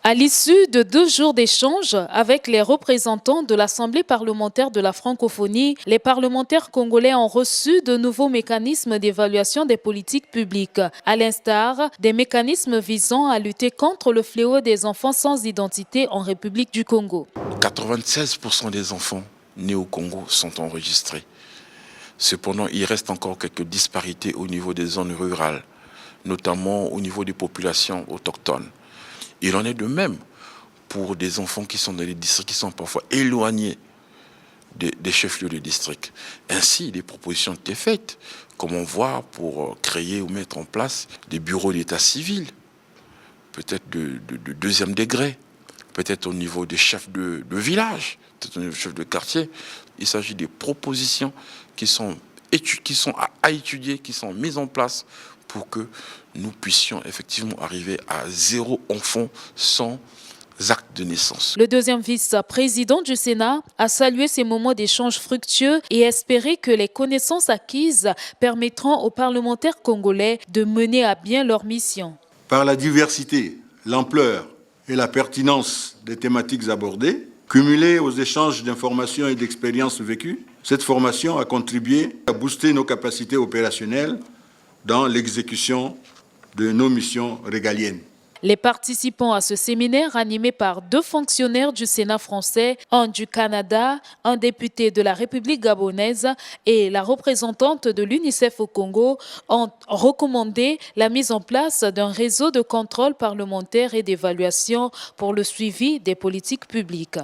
À l'issue de 2 jours d'échanges avec les représentants de l'Assemblée parlementaire de la francophonie, les parlementaires congolais ont reçu de nouveaux mécanismes d'évaluation des politiques publiques, à l'instar des mécanismes visant à lutter contre le fléau des enfants sans identité en République du Congo. 96% des enfants nés au Congo sont enregistrés. Cependant, il reste encore quelques disparités au niveau des zones rurales, notamment au niveau des populations autochtones. Il en est de même pour des enfants qui sont dans les districts qui sont parfois éloignés des chefs-lieux de district. Ainsi, des propositions ont été faites, comme on voit, pour créer ou mettre en place des bureaux d'état civil, peut-être de deuxième degré, peut-être au niveau des chefs de village, peut-être au niveau des chefs de quartier. Il s'agit des propositions qui sont à étudier, qui sont mises en place pour que nous puissions effectivement arriver à 0 enfant sans acte de naissance. Le deuxième vice-président du Sénat a salué ces moments d'échange fructueux et espéré que les connaissances acquises permettront aux parlementaires congolais de mener à bien leur mission. Par la diversité, l'ampleur et la pertinence des thématiques abordées, cumulées aux échanges d'informations et d'expériences vécues, cette formation a contribué à booster nos capacités opérationnelles dans l'exécution de nos missions régaliennes. Les participants à ce séminaire, animé par 2 fonctionnaires du Sénat français, un du Canada, un député de la République gabonaise et la représentante de l'UNICEF au Congo, ont recommandé la mise en place d'un réseau de contrôle parlementaire et d'évaluation pour le suivi des politiques publiques.